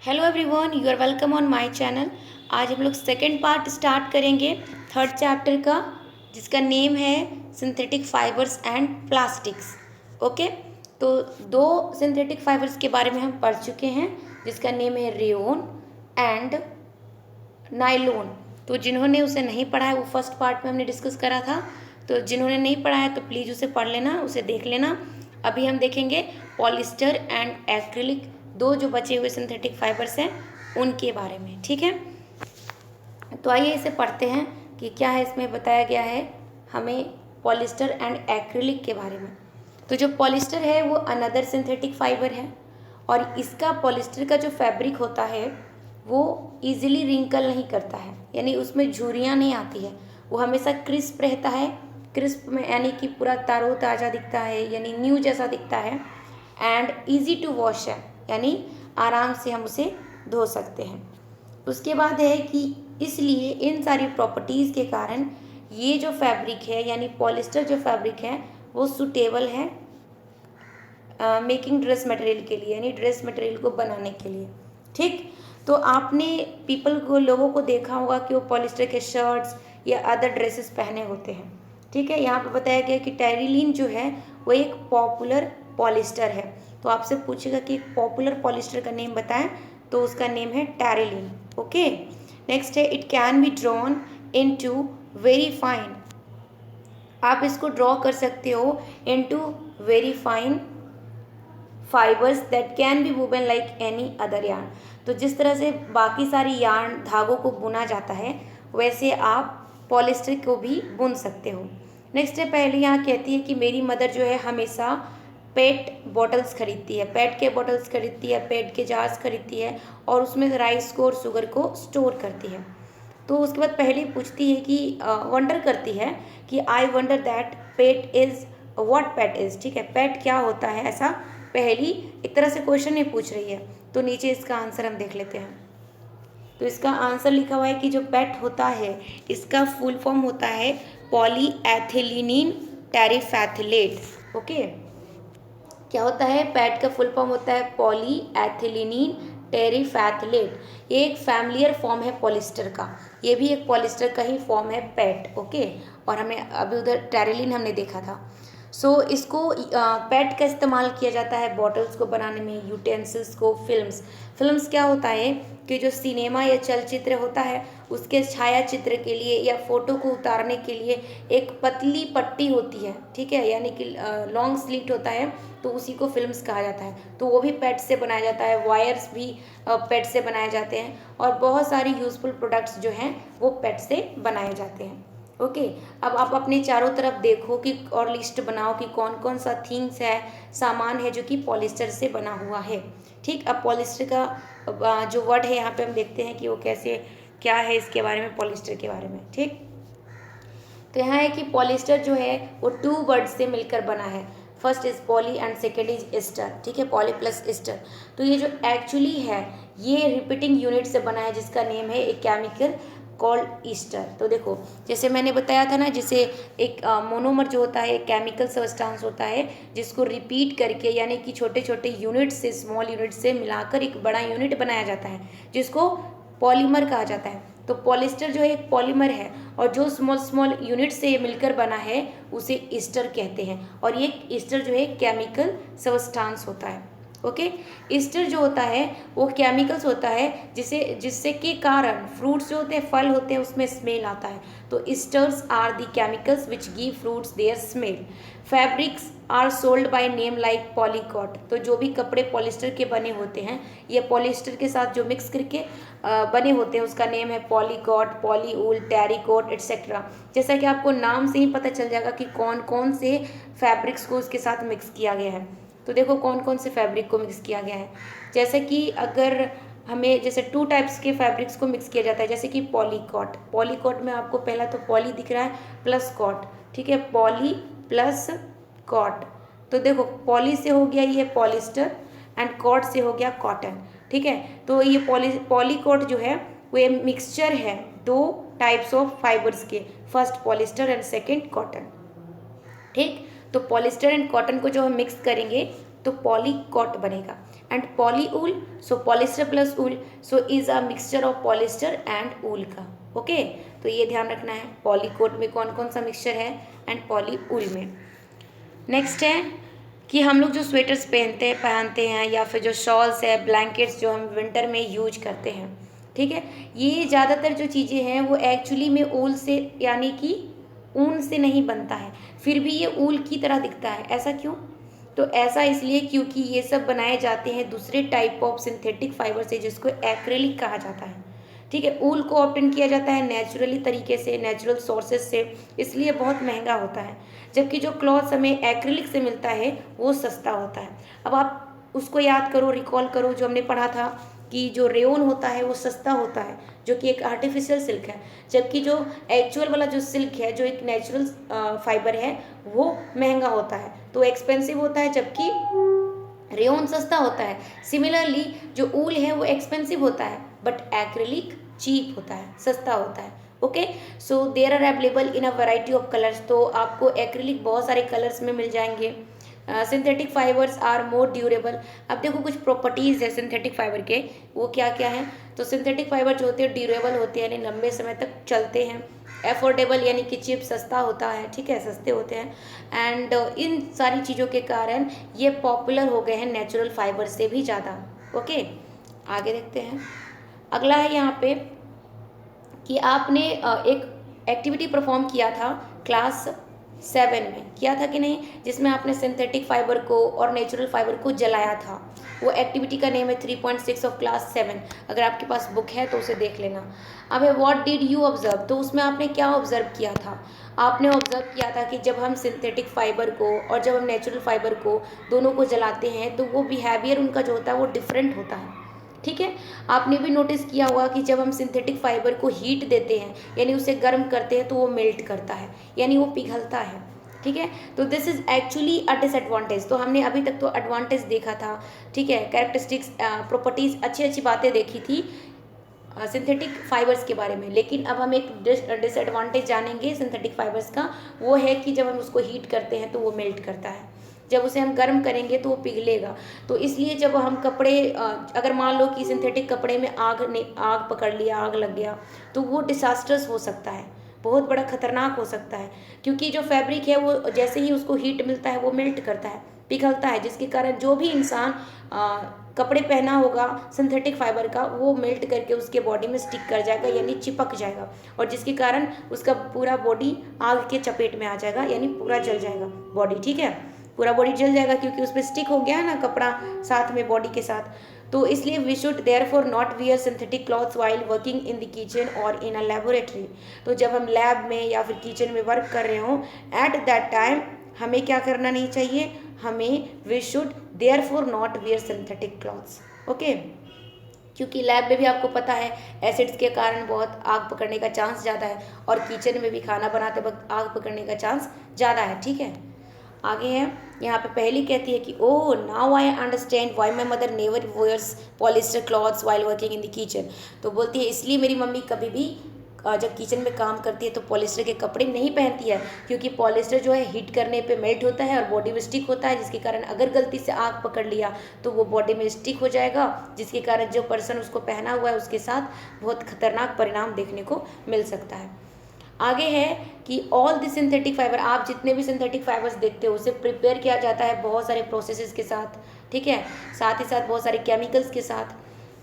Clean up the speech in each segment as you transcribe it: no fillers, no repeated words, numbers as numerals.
Hello everyone, you are welcome on my channel. आज हम लोग सेकेंड पार्ट स्टार्ट करेंगे थर्ड चैप्टर का, जिसका नेम है synthetic fibres and plastics. Okay, तो दो सिंथेटिक फाइबर्स के बारे में हम पढ़ चुके हैं, जिसका नेम है रेयोन एंड नायलॉन। तो जिन्होंने उसे नहीं पढ़ा है, वो फर्स्ट पार्ट में हमने डिस्कस करा था। तो जिन्होंने नहीं पढ़ा है तो प्लीज़ उसे पढ़ लेना, उसे देख लेना। अभी हम देखेंगे पॉलिस्टर एंड एक्रिलिक, दो जो बचे हुए सिंथेटिक फाइबर्स हैं उनके बारे में। ठीक है, तो आइए इसे पढ़ते हैं कि क्या है इसमें बताया गया है हमें पॉलिस्टर एंड एक्रिलिक के बारे में। तो जो पॉलिस्टर है वो अनदर सिंथेटिक फाइबर है, और इसका पॉलिस्टर का जो फैब्रिक होता है वो इजीली रिंकल नहीं करता है, यानी उसमें झुर्रियाँ नहीं आती है। वो हमेशा क्रिस्प रहता है, क्रिस्प में यानी कि पूरा ताज़ा दिखता है, यानी न्यू जैसा दिखता है। एंड ईजी टू वॉश है, यानी आराम से हम उसे धो सकते हैं। उसके बाद है कि इसलिए इन सारी प्रॉपर्टीज़ के कारण ये जो फैब्रिक है, यानी पॉलिस्टर जो फैब्रिक है, वो सूटेबल है मेकिंग ड्रेस मटेरियल के लिए, यानी ड्रेस मटेरियल को बनाने के लिए। ठीक, तो आपने लोगों को देखा होगा कि वो पॉलिस्टर के शर्ट्स या अदर ड्रेसेस पहने होते हैं। ठीक है, यहाँ पे बताया गया कि टेरिलीन जो है वो एक पॉपुलर पॉलिस्टर है। तो आपसे पूछेगा कि पॉपुलर पॉलिस्टर का नेम बताएं, तो उसका नेम है टेरिलीन। ओके, नेक्स्ट है it can be drawn into very fine. आप इसको ड्रॉ कर सकते हो into very fine fibres that can be woven like any other yarn. तो जिस तरह से बाकी सारी यार्न धागों को बुना जाता है, वैसे आप पॉलिस्टर को भी बुन सकते हो। नेक्स्ट है, पहले यहाँ कहती है कि मेरी मदर जो है हमेशा पेट बॉटल्स खरीदती है, पेट के बॉटल्स खरीदती है, पेट के जार्स खरीदती है, और उसमें राइस को और शुगर को स्टोर करती है। तो उसके बाद पहले पूछती है कि वंडर करती है कि I wonder that pet is what pet is. ठीक है, पेट क्या होता है, ऐसा पहली एक तरह से क्वेश्चन ही पूछ रही है। तो नीचे इसका आंसर हम देख लेते हैं। तो इसका आंसर लिखा हुआ है कि जो पेट होता है इसका फुल फॉर्म होता है पॉलीएथिलीन टेरिफैथलेट। ओके, क्या होता है, पैट का फुल फॉर्म होता है पॉलीएथिलीन टेरिफैथलेट। ये एक फैमिलियर फॉर्म है पॉलिस्टर का, ये भी एक पॉलिस्टर का ही फॉर्म है पैट। ओके, और हमें अभी उधर टेरिलीन हमने देखा था। इसको पैट का इस्तेमाल किया जाता है बॉटल्स को बनाने में, यूटेंसिल्स को, फिल्म्स क्या होता है कि जो सिनेमा या चलचित्र होता है उसके छाया चित्र के लिए या फोटो को उतारने के लिए एक पतली पट्टी होती है। ठीक है, यानी कि लॉन्ग स्लीट होता है, तो उसी को फिल्म्स कहा जाता है। तो वो भी पेट से बनाया जाता है, वायर्स भी पेट से बनाए जाते हैं, और बहुत सारी यूजफुल प्रोडक्ट्स जो हैं वो पेट से बनाए जाते हैं। ओके, अब आप अपने चारों तरफ देखो कि और लिस्ट बनाओ कि कौन कौन सा थिंग्स है, सामान है जो कि पॉलिस्टर से बना हुआ है। ठीक, अब पॉलिस्टर का जो वर्ड है यहाँ पे हम देखते हैं कि वो कैसे क्या है इसके बारे में, पॉलिस्टर के बारे में। ठीक, तो यहाँ है कि पॉलिस्टर जो है वो टू वर्ड से मिलकर बना है। First is poly and second is ester. ठीक है, पॉली प्लस एस्टर। तो ये जो एक्चुअली है ये रिपीटिंग यूनिट से बना है, जिसका नेम है एक केमिकल कॉल्ड ईस्टर। तो देखो, जैसे मैंने बताया था ना, जैसे एक मोनोमर जो होता है एक केमिकल सब्सटेंस होता है जिसको रिपीट करके, यानी कि छोटे छोटे यूनिट से, स्मॉल यूनिट से मिलाकर एक बड़ा यूनिट बनाया जाता है, जिसको पॉलीमर कहा जाता है। तो पॉलिस्टर जो है एक पॉलीमर है, और जो स्मॉल स्मॉल यूनिट से मिलकर बना है उसे ईस्टर कहते हैं। और ये ईस्टर जो है केमिकल सब्सटेंस होता है। ओके, ईस्टर जो होता है वो केमिकल्स होता है जिससे के कारण फ्रूट्स जो होते हैं, फल होते हैं, उसमें स्मेल आता है। तो esters are the chemicals which give fruits their smell. Fabrics are sold by name like polycot. तो जो भी कपड़े पॉलिस्टर के बने होते हैं, ये पॉलिस्टर के साथ जो मिक्स करके बने होते हैं, उसका नेम है पॉलीकॉट, पॉलीवूल, टेरिकॉट एटसेट्रा। जैसा कि आपको नाम से ही पता चल जाएगा कि कौन कौन से फैब्रिक्स को उसके साथ मिक्स किया गया है। तो देखो कौन कौन से फैब्रिक को मिक्स किया गया है। जैसे कि अगर हमें जैसे टू टाइप्स के फैब्रिक्स को मिक्स किया जाता है, जैसे कि पॉलीकॉट। पॉलीकॉट में आपको पहला तो पॉली दिख रहा है प्लस कॉट। ठीक है, पॉली प्लस कॉट। तो देखो, पॉली से हो गया ये पॉलिस्टर एंड कॉट से हो गया कॉटन। ठीक है, तो ये पॉलीकॉट जो है वो ये मिक्सचर है दो टाइप्स ऑफ फाइबर्स के, first polyester and second cotton. ठीक, तो पॉलिस्टर एंड कॉटन को जो हम मिक्स करेंगे तो पॉलीकॉट बनेगा। And poly wool, so polyester plus wool, so is a mixture of polyester and wool का। ओके, तो ये ध्यान रखना है पॉली कोट में कौन कौन सा मिक्सचर है एंड पॉली ऊल में। नेक्स्ट है कि हम लोग जो स्वेटर्स पहनते हैं या फिर जो शॉल्स है, ब्लैंकेट्स जो हम विंटर में यूज करते हैं, ठीक है, ये ज़्यादातर जो चीज़ें हैं वो एक्चुअली में ऊल से यानी कि ऊन से नहीं बनता है, फिर भी ये ऊल की तरह दिखता है। ऐसा क्यों? तो ऐसा इसलिए क्योंकि ये सब बनाए जाते हैं दूसरे टाइप ऑफ सिंथेटिक फाइबर से जिसको एक्रेलिक कहा जाता है। ठीक है, ऊल को ऑब्टेन किया जाता है नेचुरली तरीके से, नेचुरल सोर्सेज से, इसलिए बहुत महंगा होता है, जबकि जो क्लॉथ्स हमें एक्रेलिक से मिलता है वो सस्ता होता है। अब आप उसको याद करो, रिकॉल करो जो हमने पढ़ा था कि जो रेयोन होता है वो सस्ता होता है, जो कि एक आर्टिफिशियल सिल्क है, जबकि जो एक्चुअल वाला जो सिल्क है, जो एक नेचुरल फाइबर है, वो महंगा होता है, तो एक्सपेंसिव होता है, जबकि रेयोन सस्ता होता है। सिमिलरली जो ऊल है वो एक्सपेंसिव होता है, बट एक्रेलिक चीप होता है, सस्ता होता है। Okay, so there are available in a variety of colours, तो आपको एक्रेलिक बहुत सारे कलर्स में मिल जाएंगे। Synthetic fibres are more durable. अब देखो कुछ प्रॉपर्टीज़ है सिंथेटिक फाइबर के, वो क्या क्या है। तो सिंथेटिक फाइबर जो होते हैं ड्यूरेबल होते हैं, यानी लंबे समय तक चलते हैं। एफोर्डेबल यानी कि चीप, सस्ता होता है, ठीक है, सस्ते होते हैं। एंड इन सारी चीज़ों के कारण ये पॉपुलर हो गए हैं नेचुरल फाइबर से भी ज़्यादा। ओके, आगे देखते हैं। अगला है यहाँ पे कि आपने एक एक्टिविटी परफॉर्म किया था क्लास 7 में, किया था कि नहीं, जिसमें आपने सिंथेटिक फाइबर को और नेचुरल फाइबर को जलाया था। वो एक्टिविटी का नेम है 3.6 ऑफ क्लास 7। अगर आपके पास बुक है तो उसे देख लेना। अब है व्हाट डिड यू ऑब्जर्व, तो उसमें आपने क्या ऑब्जर्व किया था। आपने ऑब्जर्व किया था कि जब हम सिंथेटिक फाइबर को और जब हम नेचुरल फाइबर को दोनों को जलाते हैं तो वो बिहेवियर उनका जो होता है वो डिफरेंट होता है। ठीक है, आपने भी नोटिस किया होगा कि जब हम सिंथेटिक फाइबर को हीट देते हैं यानी उसे गर्म करते हैं तो वो मेल्ट करता है, यानी वो पिघलता है। ठीक है, तो this is actually a disadvantage. तो हमने अभी तक तो एडवांटेज देखा था, ठीक है, कैरेक्टरिस्टिक्स, प्रॉपर्टीज, अच्छी अच्छी बातें देखी थी सिंथेटिक फाइबर्स के बारे में, लेकिन अब हम एक डिसएडवांटेज जानेंगे सिंथेटिक फाइबर्स का। वो है कि जब हम उसको हीट करते हैं तो वो मेल्ट करता है, जब उसे हम गर्म करेंगे तो वो पिघलेगा। तो इसलिए जब हम कपड़े, अगर मान लो कि सिंथेटिक कपड़े में आग पकड़ लिया, आग लग गया, तो वो डिसास्टर्स हो सकता है, बहुत बड़ा खतरनाक हो सकता है, क्योंकि जो फैब्रिक है वो जैसे ही उसको हीट मिलता है वो मेल्ट करता है, पिघलता है, जिसके कारण जो भी इंसान कपड़े पहना होगा सिंथेटिक फाइबर का वो मेल्ट करके उसके बॉडी में स्टिक कर जाएगा, यानी चिपक जाएगा, और जिसके कारण उसका पूरा बॉडी आग के चपेट में आ जाएगा, यानी पूरा जल जाएगा बॉडी। ठीक है, पूरा बॉडी जल जाएगा क्योंकि उस पर स्टिक हो गया है ना कपड़ा साथ में बॉडी के साथ। तो इसलिए we should therefore not wear synthetic clothes while working in the kitchen और इन अ लेबोरेटरी। तो जब हम लैब में या फिर किचन में वर्क कर रहे हों, एट दैट टाइम हमें क्या करना नहीं चाहिए, हमें we should therefore not wear synthetic clothes. Okay, क्योंकि लैब में भी आपको पता है एसिड्स के कारण बहुत आग पकड़ने का चांस ज़्यादा है, और किचन में भी खाना बनाते वक्त आग पकड़ने का चांस ज़्यादा है। ठीक है, आगे है यहाँ पे पहली कहती है कि oh now I understand why my mother never wears polyester clothes while working in the kitchen. तो बोलती है इसलिए मेरी मम्मी कभी भी जब किचन में काम करती है तो पॉलिस्टर के कपड़े नहीं पहनती है, क्योंकि पॉलिस्टर जो है हीट करने पे मेल्ट होता है और बॉडी में स्टिक होता है, जिसके कारण अगर गलती से आग पकड़ लिया तो वो बॉडी में स्टिक हो जाएगा, जिसके कारण जो पर्सन उसको पहना हुआ है उसके साथ बहुत खतरनाक परिणाम देखने को मिल सकता है। आगे है कि ऑल द सिंथेटिक फाइबर, आप जितने भी सिंथेटिक फाइबर्स देखते हो उसे प्रिपेयर किया जाता है बहुत सारे प्रोसेसेस के साथ, ठीक है, साथ ही साथ बहुत सारे केमिकल्स के साथ।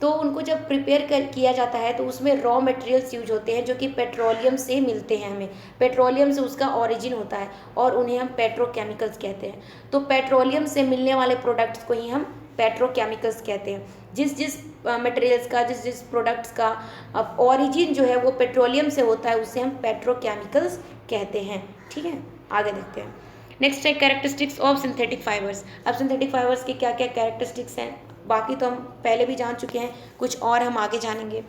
तो उनको जब प्रिपेयर किया जाता है तो उसमें रॉ मटेरियल्स यूज होते हैं जो कि पेट्रोलियम से मिलते हैं, हमें पेट्रोलियम से उसका ओरिजिन होता है और उन्हें हम पेट्रोकेमिकल्स कहते हैं। तो पेट्रोलियम से मिलने वाले प्रोडक्ट्स को ही हम पेट्रोकेमिकल्स कहते हैं। जिस जिस मटेरियल्स का, जिस जिस प्रोडक्ट्स का ओरिजिन जो है वो पेट्रोलियम से होता है उसे हम पेट्रोकेमिकल्स कहते हैं। ठीक है, आगे देखते हैं। नेक्स्ट है कैरेक्टरिस्टिक्स ऑफ सिंथेटिक फाइबर्स। अब सिंथेटिक फाइबर्स के क्या क्या कैरेक्टरिस्टिक्स हैं, बाकी तो हम पहले भी जान चुके हैं, कुछ और हम आगे जानेंगे।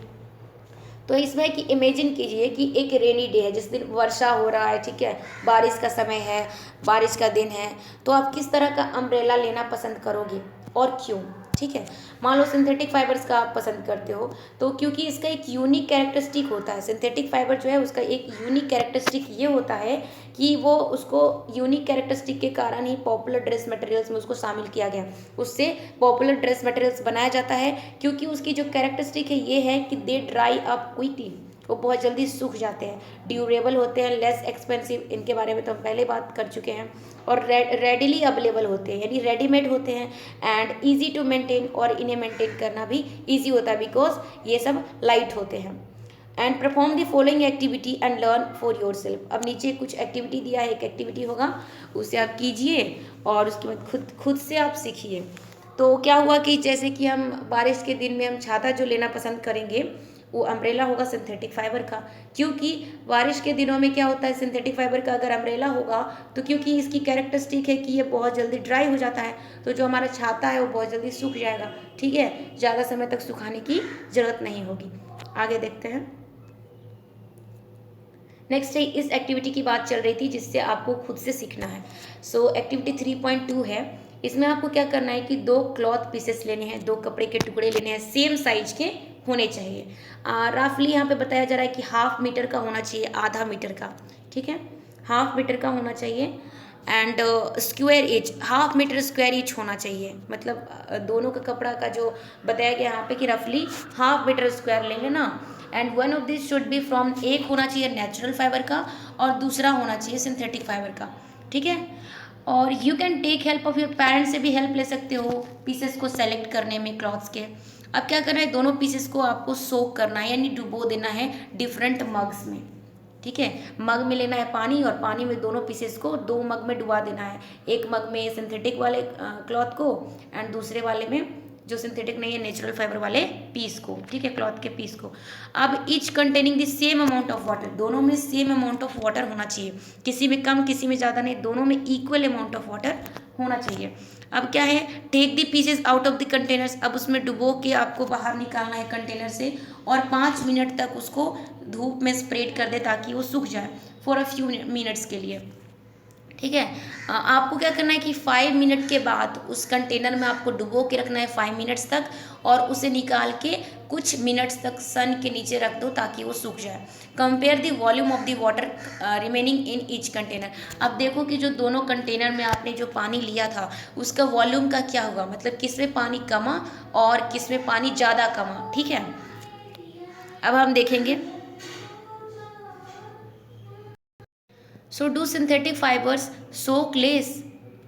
तो इसमें कि इमेजिन कीजिए कि एक रेनी डे है जिस दिन वर्षा हो रहा है, ठीक है, बारिश का समय है, बारिश का दिन है, तो आप किस तरह का अम्ब्रेला लेना पसंद करोगे और क्यों। ठीक है। मान लो सिंथेटिक फाइबर्स का आप पसंद करते हो, तो क्योंकि इसका एक यूनिक कैरेक्टरिस्टिक होता है, सिंथेटिक फाइबर जो है उसका एक यूनिक कैरेक्टरिस्टिक ये होता है कि वो उसको यूनिक कैरेक्टरिस्टिक के कारण ही पॉपुलर ड्रेस मटेरियल्स में उसको शामिल किया गया, उससे पॉपुलर ड्रेस मटेरियल्स बनाया जाता है, क्योंकि उसकी जो कैरेक्टरिस्टिक है ये है कि दे ड्राई अप क्विकली, वो बहुत जल्दी सूख जाते हैं, ड्यूरेबल होते हैं, लेस एक्सपेंसिव, इनके बारे में तो हम पहले बात कर चुके हैं, और रेडिली अवेलेबल होते हैं, यानी रेडीमेड होते हैं, एंड ईजी टू मेंटेन, और इन्हें मेंटेन करना भी ईजी होता है बिकॉज ये सब लाइट होते हैं। And perform the following activity and learn for your self. अब नीचे कुछ एक्टिविटी दिया है, एक एक्टिविटी होगा उसे आप कीजिए और उसके बाद खुद से आप सीखिए। तो क्या हुआ कि जैसे कि हम बारिश के दिन में हम छाता जो लेना पसंद करेंगे वो अम्ब्रेला होगा सिंथेटिक फाइबर का, क्योंकि बारिश के दिनों में क्या होता है सिंथेटिक फाइबर का अगर अम्ब्रेला होगा तो क्योंकि इसकी कैरेक्टरिस्टिक है कि ये बहुत जल्दी ड्राई हो जाता है, तो जो हमारा छाता है वो बहुत जल्दी सूख जाएगा, ठीक है, ज़्यादा समय तक सुखाने की ज़रूरत नहीं होगी। आगे देखते हैं। नेक्स्ट है, इस एक्टिविटी की बात चल रही थी जिससे आपको खुद से सीखना है। सो एक्टिविटी 3.2 है, इसमें आपको क्या करना है कि 2 क्लॉथ पीसेस लेने हैं, 2 कपड़े के टुकड़े लेने हैं, सेम साइज के होने चाहिए। रफली यहाँ पे बताया जा रहा है कि ½ मीटर का होना चाहिए, आधा मीटर का, ठीक है, ½ मीटर का होना चाहिए, and square inch, ½ metre square inch होना चाहिए, मतलब दोनों का कपड़ा का जो बताया गया यहाँ पे कि रफली ½ मीटर स्क्वायर लेंगे ना, and one of this should be from, एक होना चाहिए नेचुरल फाइबर का और दूसरा होना चाहिए सिंथेटिक फाइबर का, ठीक है। और you can take help of your parents से भी हेल्प ले सकते हो पीसेस को सेलेक्ट करने में क्लॉथ्स के। अब क्या करना है, दोनों पीसेस को आपको सोक करना है, यानी डुबो देना है डिफरेंट मग्स में, ठीक है। मग में लेना है पानी और पानी में दोनों पीसेस को 2 मग में डुबा देना है, एक मग में सिंथेटिक वाले क्लॉथ को एंड दूसरे वाले में जो सिंथेटिक नहीं है नेचुरल फाइबर वाले पीस को, ठीक है, क्लॉथ के पीस को। अब each containing the same amount of water, दोनों में सेम अमाउंट ऑफ वाटर होना चाहिए, किसी में कम किसी में ज़्यादा नहीं, दोनों में इक्वल अमाउंट ऑफ वाटर होना चाहिए। अब क्या है, take the pieces out of the containers, अब उसमें डुबो के आपको बाहर निकालना है कंटेनर से और 5 मिनट तक उसको धूप में स्प्रेड कर दे ताकि वो सूख जाए फॉर अ फ्यू मिनट्स के लिए, ठीक है। आपको क्या करना है कि 5 मिनट के बाद उस कंटेनर में आपको डुबो के रखना है 5 मिनट्स तक, और उसे निकाल के कुछ मिनट्स तक सन के नीचे रख दो ताकि वो सूख जाए। Compare the volume of the water remaining in each container, अब देखो कि जो दोनों कंटेनर में आपने जो पानी लिया था उसका वॉल्यूम का क्या हुआ, मतलब किस में पानी कमा और किस में पानी ज़्यादा कमा, ठीक है। अब हम देखेंगे, so do synthetic fibers soak less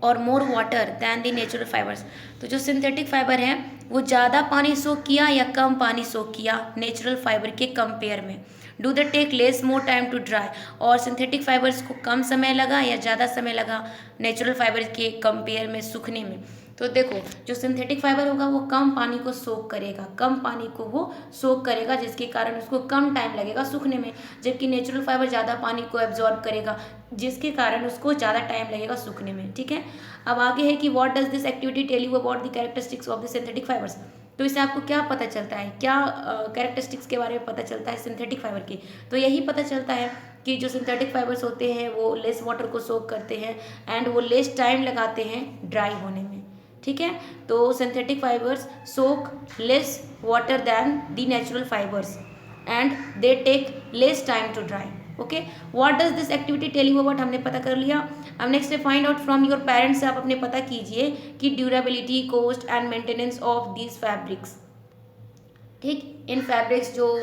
और more water than the natural fibres, तो जो सिंथेटिक फाइबर है वो ज़्यादा पानी सोक किया या कम पानी सोक किया नेचुरल फाइबर के कंपेयर में। Do the take less more time to dry, और सिंथेटिक फाइबर्स को कम समय लगा या ज़्यादा समय लगा नेचुरल फाइबर के कंपेयर में सूखने में। तो देखो जो सिंथेटिक फाइबर होगा वो कम पानी को सोक करेगा, कम पानी को वो सोक करेगा जिसके कारण उसको कम टाइम लगेगा सूखने में, जबकि नेचुरल फाइबर ज़्यादा पानी को एब्जॉर्ब करेगा जिसके कारण उसको ज़्यादा टाइम लगेगा सूखने में, ठीक है। अब आगे है कि what does this activity tell you about the characteristics of the synthetic fibres, तो इससे आपको क्या पता चलता है, क्या कैरेक्टरिस्टिक्स के बारे में पता चलता है सिंथेटिक फाइबर की, तो यही पता चलता है कि जो सिंथेटिक फाइबर्स होते हैं वो लेस वाटर को सोक करते हैं एंड वो लेस टाइम लगाते हैं ड्राई होने में, ठीक है। तो synthetic fibres soak less water than the natural fibres and they take less time to dry, okay. What does this activity tell you about, हमने पता कर लिया। अब नेक्स्ट है find out from your parents, से आप अपने पता कीजिए कि durability cost and maintenance of these fabrics, ठीक, इन फैब्रिक्स जो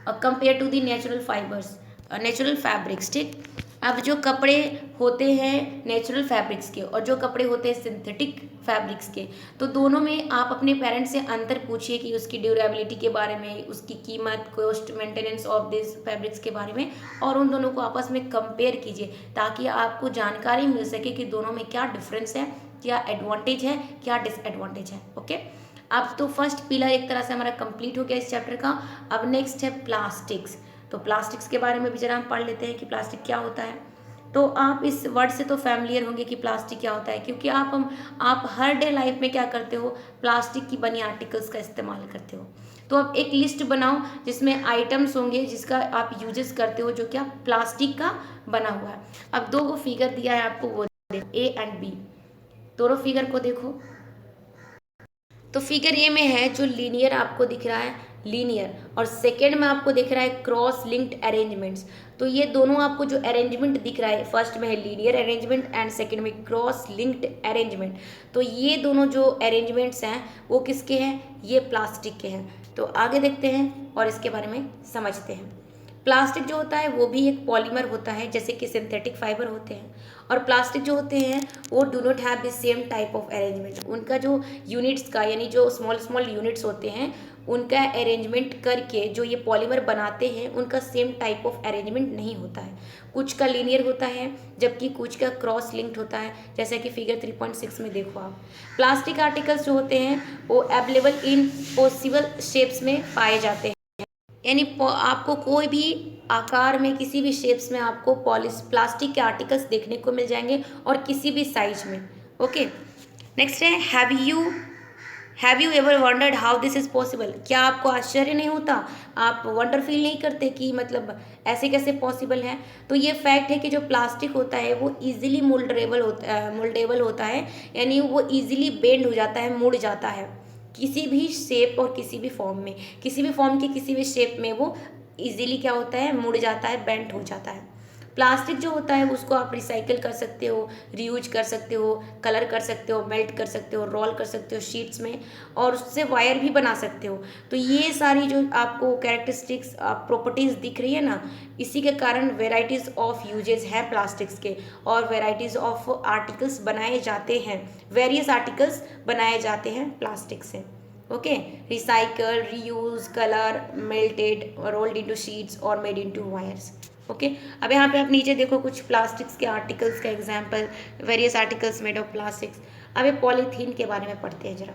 compare to the natural fibres, natural fabrics, ठीक। अब जो कपड़े होते हैं नेचुरल फैब्रिक्स के और जो कपड़े होते हैं सिंथेटिक फैब्रिक्स के, तो दोनों में आप अपने पेरेंट्स से अंतर पूछिए कि उसकी ड्यूरेबिलिटी के बारे में, उसकी कीमत, cost, maintenance of this fabrics के बारे में, और उन दोनों को आपस में कंपेयर कीजिए ताकि आपको जानकारी मिल सके कि दोनों में क्या डिफरेंस है, क्या एडवांटेज है, क्या डिसएडवांटेज है, ओके। अब तो फर्स्ट पिलर एक तरह से हमारा कंप्लीट हो गया इस चैप्टर का। अब नेक्स्ट है प्लास्टिक्स, तो प्लास्टिक्स के बारे में भी जरा हम पढ़ लेते हैं कि प्लास्टिक क्या होता है। तो आप इस वर्ड से तो फैमिलियर होंगे कि प्लास्टिक क्या होता है, क्योंकि आप हर डे लाइफ में क्या करते हो, प्लास्टिक की बनी आर्टिकल्स का इस्तेमाल करते हो। तो अब एक लिस्ट बनाओ जिसमें आइटम्स होंगे जिसका आप यूजेस करते हो जो क्या प्लास्टिक का बना हुआ है। अब 2 फिगर दिया है आपको, वो ए एंड बी, दोनों फिगर को देखो। तो फिगर ए में है जो लीनियर आपको दिख रहा है, लीनियर, और सेकेंड में आपको दिख रहा है क्रॉस लिंक्ड अरेंजमेंट्स। तो ये दोनों आपको जो अरेंजमेंट दिख रहा है, फर्स्ट में है लीनियर अरेंजमेंट एंड सेकेंड में क्रॉस लिंक्ड अरेंजमेंट। तो ये दोनों जो अरेंजमेंट्स हैं वो किसके हैं, ये प्लास्टिक के हैं। तो आगे देखते हैं और इसके बारे में समझते हैं। प्लास्टिक जो होता है वो भी एक पॉलीमर होता है, जैसे कि सिंथेटिक फाइबर होते हैं। और प्लास्टिक जो होते हैं वो do not have the same type of arrangement. उनका जो यूनिट्स का, यानी जो स्मॉल स्मॉल यूनिट्स होते हैं, उनका अरेंजमेंट करके जो ये पॉलीमर बनाते हैं उनका सेम टाइप ऑफ अरेंजमेंट नहीं होता है। कुछ का लीनियर होता है जबकि कुछ का क्रॉस लिंक्ड होता है, जैसा कि फिगर 3.6 में देखो आप। प्लास्टिक आर्टिकल्स जो होते हैं वो अवेलेबल इन पॉसिबल शेप्स में पाए जाते हैं, यानी आपको कोई भी आकार में, किसी भी शेप्स में आपको प्लास्टिक के आर्टिकल्स देखने को मिल जाएंगे और किसी भी साइज में। ओके, नेक्स्ट है have you ever wondered how this is possible. क्या आपको आश्चर्य नहीं होता, आप वंडर फील नहीं करते कि मतलब ऐसे कैसे पॉसिबल है। तो ये फैक्ट है कि जो प्लास्टिक होता है वो इजीली मोल्डेबल होता है, यानी वो इजीली बेंड हो जाता है, मुड़ जाता है किसी भी शेप और किसी भी फॉर्म में, किसी भी फॉर्म के किसी भी शेप में वो इजीली क्या होता है, मुड़ जाता है, बेंड हो जाता है। प्लास्टिक जो होता है उसको आप रिसाइकिल कर सकते हो, रीयूज कर सकते हो, कलर कर सकते हो, मेल्ट कर सकते हो, रोल कर सकते हो शीट्स में, और उससे वायर भी बना सकते हो। तो ये सारी जो आपको कैरेक्टरिस्टिक्स प्रॉपर्टीज़ दिख रही है ना, इसी के कारण वेराइटीज़ ऑफ यूजेस हैं प्लास्टिक्स के, और वेराइटीज़ ऑफ आर्टिकल्स बनाए जाते हैं, वेरियस आर्टिकल्स बनाए जाते हैं प्लास्टिक से। Okay, recycle, reuse, colour, melted, rolled into sheets और मेड इनटू वायर्स। ओके, अब यहाँ पे आप नीचे देखो कुछ प्लास्टिक्स के आर्टिकल्स का example, various articles made of plastics. अब ये पॉलीथीन के बारे में पढ़ते हैं जरा।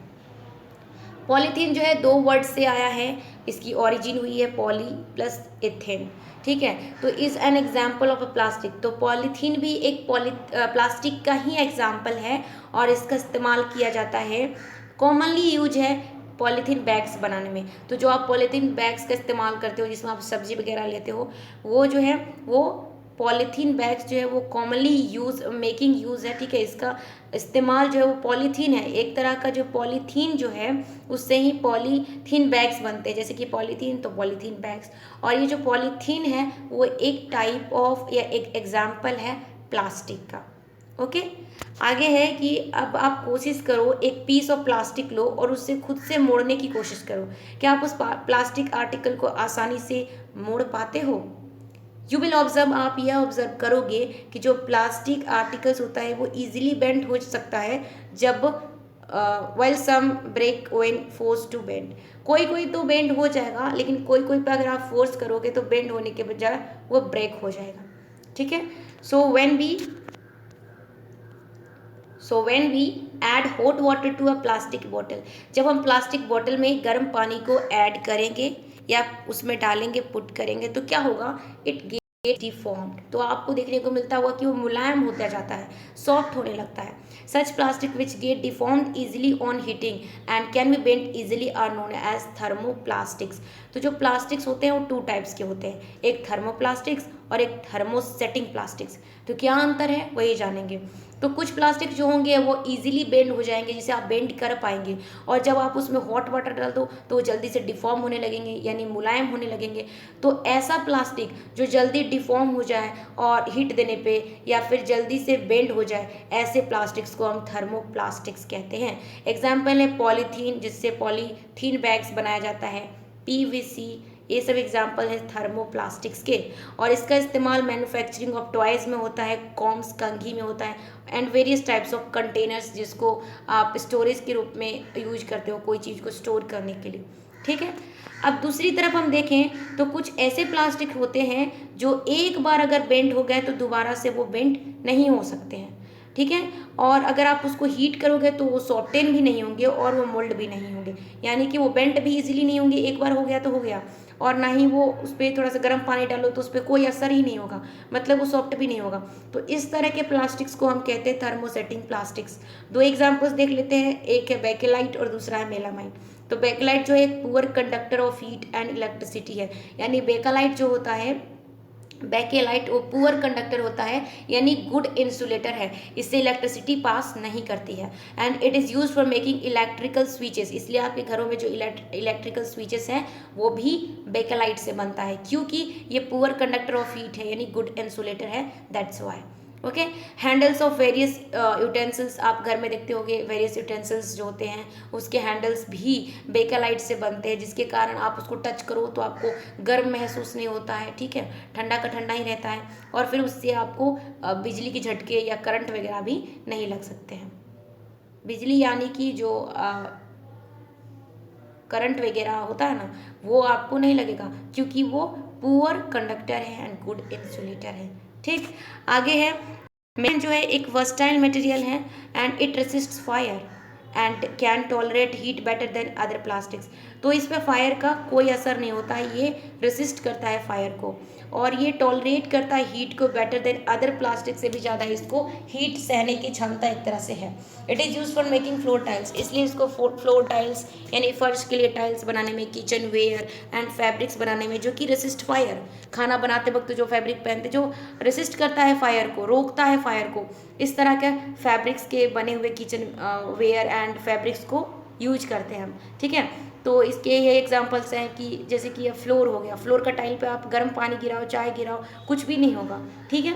पॉलीथीन जो है दो वर्ड से आया है, इसकी ओरिजिन हुई है पॉली प्लस एथेन, ठीक है। तो is an example of a plastic. तो पॉलीथीन भी एक प्लास्टिक का ही एग्जाम्पल है और इसका इस्तेमाल किया जाता है, कॉमनली यूज है पॉलीथीन बैग्स बनाने में। तो जो आप पॉलीथीन बैग्स का इस्तेमाल करते हो, जिसमें आप सब्जी वगैरह लेते हो, वो जो है वो पॉलीथीन बैग्स जो है वो कॉमनली मेकिंग यूज़ है, ठीक है। इसका इस्तेमाल जो है वो पॉलीथीन है, एक तरह का जो पॉलीथीन जो है उससे ही पॉलीथीन बैग्स बनते हैं, जैसे कि पॉलीथीन तो पॉलीथीन बैग्स। और ये जो पॉलीथीन है वो एक टाइप ऑफ या एक एग्जाम्पल है प्लास्टिक का। ओके, आगे है कि अब आप कोशिश करो, एक पीस ऑफ प्लास्टिक लो और उससे खुद से मोड़ने की कोशिश करो। क्या आप उस प्लास्टिक आर्टिकल को आसानी से मोड़ पाते हो? यू विल ऑब्जर्व, आप यह ऑब्जर्व करोगे कि जो प्लास्टिक आर्टिकल्स होता है वो इजीली बेंड हो सकता है जब well some break when force to bend. कोई कोई तो बेंड हो जाएगा, लेकिन कोई कोई पर अगर आप फोर्स करोगे तो बेंड होने के बजाय वो ब्रेक हो जाएगा, ठीक है। So when we add hot water to a plastic bottle, जब हम प्लास्टिक बॉटल में गर्म पानी को ऐड करेंगे या उसमें डालेंगे, पुट करेंगे, तो क्या होगा, इट गेट डिफॉर्म्ड। तो आपको देखने को मिलता होगा कि वो मुलायम होता जाता है, सॉफ्ट होने लगता है। Such plastic which get deformed easily on heating and can be bend easily are known as thermoplastics. तो जो प्लास्टिक्स होते हैं वो टू टाइप्स के होते हैं, एक थर्मोप्लास्टिक्स और एक थर्मोसेटिंग प्लास्टिक्स। तो क्या अंतर है वही जानेंगे। तो कुछ प्लास्टिक जो होंगे वो इजीली बेंड हो जाएंगे, जिसे आप बेंड कर पाएंगे, और जब आप उसमें हॉट वाटर डाल दो तो वो जल्दी से डिफॉर्म होने लगेंगे, यानी मुलायम होने लगेंगे। तो ऐसा प्लास्टिक जो जल्दी डिफॉर्म हो जाए और हीट देने पे या फिर जल्दी से बेंड हो जाए, ऐसे प्लास्टिक्स को हम थर्मोप्लास्टिक्स कहते हैं। एग्जाम्पल है पॉलीथीन, जिससे पॉलीथीन बैग्स बनाया जाता है, पीवीसी, ये सब एग्जाम्पल है थर्मोप्लास्टिक्स के। और इसका इस्तेमाल मैन्युफैक्चरिंग ऑफ टॉयज़ में होता है, कॉम्स, कंघी में होता है, and various types of containers, जिसको आप स्टोरेज के रूप में यूज करते हो कोई चीज़ को स्टोर करने के लिए, ठीक है। अब दूसरी तरफ हम देखें तो कुछ ऐसे प्लास्टिक होते हैं जो एक बार अगर बेंड हो गए तो दोबारा से वो बेंड नहीं हो सकते हैं, ठीक है। और अगर आप उसको हीट करोगे तो वो सॉफ्टेन भी नहीं होंगे और वो मोल्ड भी नहीं होंगे, यानी कि वो बेंड भी इजीली नहीं होंगे, एक बार हो गया तो हो गया, और ना ही वो उस पर थोड़ा सा गर्म पानी डालो तो उस पर कोई असर ही नहीं होगा, मतलब वो सॉफ्ट भी नहीं होगा। तो इस तरह के प्लास्टिक्स को हम कहते हैं थर्मोसेटिंग प्लास्टिक्स। दो एग्जाम्पल्स देख लेते हैं, एक है बेकेलाइट और दूसरा है मेलामाइन। तो बेकेलाइट जो है एक poor conductor of heat and electricity है, यानी बेकेलाइट जो होता है बेकेलाइट वो पुअर कंडक्टर होता है, यानी गुड इंसुलेटर है, इससे इलेक्ट्रिसिटी पास नहीं करती है। And it is use for making electrical switches, इसलिए आपके घरों में जो इलेक्ट्रिकल स्विचेस हैं वो भी बेकेलाइट से बनता है, क्योंकि ये पुअर कंडक्टर ऑफ हीट है, यानी गुड इंसुलेटर है, that's why. Okay, handles of various utensils, आप घर में देखते होंगे वेरियस यूटेंसिल्स जो होते हैं उसके हैंडल्स भी बेकेलाइट से बनते हैं, जिसके कारण आप उसको टच करो तो आपको गर्म महसूस नहीं होता है, ठीक है, ठंडा का ठंडा ही रहता है, और फिर उससे आपको बिजली के झटके या करंट वगैरह भी नहीं लग सकते हैं। बिजली यानी कि जो करंट वगैरह होता है ना, वो आपको नहीं लगेगा, क्योंकि वो पुअर कंडक्टर है एंड गुड इंसुलेटर है। ठीक, आगे है मेन जो है एक वर्सटाइल मटेरियल है and it resists fire and can tolerate heat better than other plastics. तो इस पे फायर का कोई असर नहीं होता है, ये रेसिस्ट करता है फायर को, और ये टॉलरेट करता है हीट को बेटर देन अदर प्लास्टिक से भी ज़्यादा इसको हीट सहने की क्षमता एक तरह से है। It is use for making floor tiles, इसलिए इसको फ्लोर टाइल्स यानी फर्श के लिए टाइल्स बनाने में, किचन वेयर एंड फैब्रिक्स बनाने में, जो कि रेसिस्ट फायर, खाना बनाते वक्त जो फैब्रिक पहनते जो रेसिस्ट करता है फायर को, रोकता है फायर को, इस तरह के फैब्रिक्स के बने हुए किचन वेयर एंड फैब्रिक्स को यूज करते हैं हम। ठीक है, तो इसके ये एग्जांपल्स हैं कि जैसे कि ये फ्लोर हो गया, फ्लोर का टाइल पे आप गर्म पानी गिराओ, चाय गिराओ, कुछ भी नहीं होगा, ठीक है,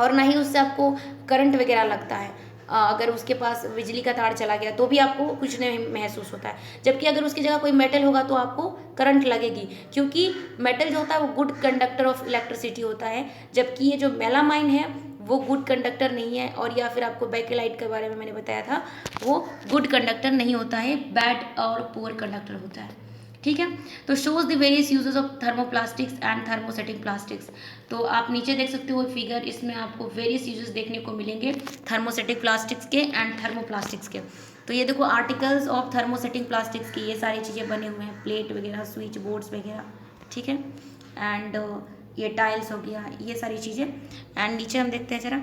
और ना ही उससे आपको करंट वगैरह लगता है। अगर उसके पास बिजली का तार चला गया तो भी आपको कुछ नहीं महसूस होता है, जबकि अगर उसकी जगह कोई मेटल होगा तो आपको करंट लगेगी, क्योंकि मेटल जो होता है वो गुड कंडक्टर ऑफ इलेक्ट्रिसिटी होता है, जबकि ये जो मेलामाइन है वो गुड कंडक्टर नहीं है, और या फिर आपको बेकेलाइट के बारे में मैंने बताया था, वो गुड कंडक्टर नहीं होता है, बैड और पुअर कंडक्टर होता है। ठीक है, तो shows the various uses of thermoplastics and thermosetting plastics. तो आप नीचे देख सकते हो फिगर, इसमें आपको वेरियस यूजेस देखने को मिलेंगे थर्मोसेटिक प्लास्टिक्स के एंड थर्मोप्लास्टिक्स के। तो ये देखो आर्टिकल्स ऑफ थर्मोसेटिंग प्लास्टिक्स की ये सारी चीज़ें बने हुए हैं, प्लेट वगैरह, स्विच बोर्ड्स वगैरह, ठीक है, एंड ये टाइल्स हो गया, ये सारी चीज़ें। एंड नीचे हम देखते हैं जरा,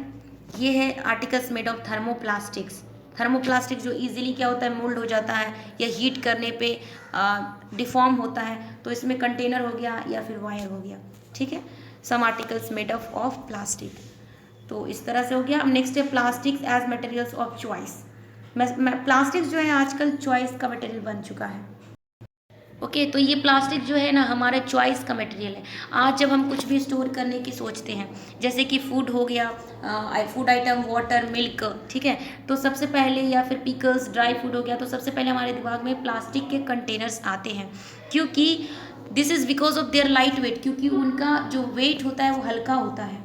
ये है articles made of thermoplastics. Thermoplastic जो इजीली क्या होता है, मोल्ड हो जाता है या हीट करने पे डिफॉर्म होता है, तो इसमें कंटेनर हो गया या फिर वायर हो गया, ठीक है, some articles made of plastic. तो इस तरह से हो गया। अब नेक्स्ट है plastics as materials of choice. Plastics जो है आजकल चॉइस का मटेरियल बन चुका है। ओके, तो ये प्लास्टिक जो है ना हमारे चॉइस का मटेरियल है। आज जब हम कुछ भी स्टोर करने की सोचते हैं, जैसे कि फूड हो गया, फूड आइटम, वाटर, मिल्क, ठीक है, तो सबसे पहले, या फिर पिकल्स, ड्राई फूड हो गया, तो सबसे पहले हमारे दिमाग में प्लास्टिक के कंटेनर्स आते हैं, क्योंकि this is because of their light weight, क्योंकि उनका जो वेट होता है वो हल्का होता है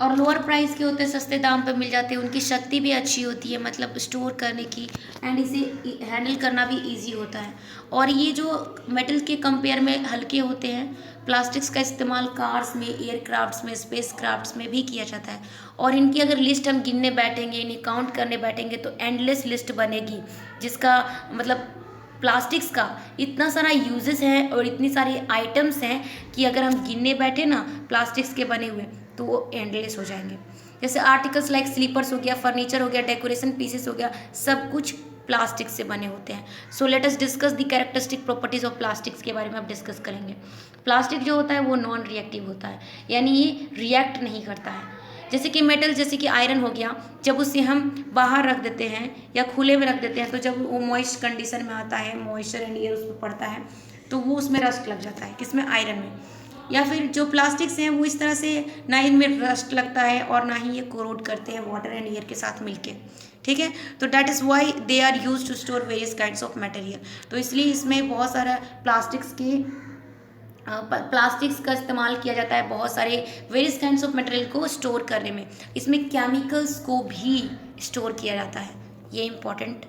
और लोअर प्राइस के होते हैं, सस्ते दाम पे मिल जाते हैं, उनकी शक्ति भी अच्छी होती है, मतलब स्टोर करने की, एंड इसे हैंडल करना भी इजी होता है। और ये जो मेटल के कंपेयर में हल्के होते हैं, प्लास्टिक्स का इस्तेमाल कार्स में, एयरक्राफ्ट्स में, स्पेस क्राफ्ट्स में भी किया जाता है, और इनकी अगर लिस्ट हम गिनने बैठेंगे, इन्हें काउंट करने बैठेंगे तो एंडलेस लिस्ट बनेगी, जिसका मतलब प्लास्टिक्स का इतना सारा यूजेस है और इतनी सारी आइटम्स हैं कि अगर हम गिनने बैठे ना प्लास्टिक्स के बने हुए तो वो एंडलेस हो जाएंगे। जैसे आर्टिकल्स लाइक स्लीपर्स हो गया, फर्नीचर हो गया, डेकोरेशन पीसेस हो गया, सब कुछ प्लास्टिक से बने होते हैं। So let us discuss the characteristic properties of plastics के बारे में अब डिस्कस करेंगे। प्लास्टिक जो होता है वो नॉन रिएक्टिव होता है, यानी ये रिएक्ट नहीं करता है। जैसे कि मेटल, जैसे कि आयरन हो गया, जब उसे हम बाहर रख देते हैं या खुले में रख देते हैं, तो जब वो मॉइस्ट कंडीशन में आता है, मॉइस्चर एंड एयर उस पर पड़ता है, तो वो उसमें रस्ट लग जाता है, किसमें, आयरन में। या फिर जो प्लास्टिक्स हैं वो इस तरह से ना इनमें रस्ट लगता है और ना ही ये कोरोड करते हैं वाटर एंड एयर के साथ मिलके, ठीक है। तो that is why they are used to store various kinds of material. तो इसलिए इसमें बहुत सारा प्लास्टिक्स का इस्तेमाल किया जाता है बहुत सारे वेरियस काइंड्स ऑफ मटेरियल को स्टोर करने में। इसमें केमिकल्स को भी स्टोर किया जाता है, ये इंपॉर्टेंट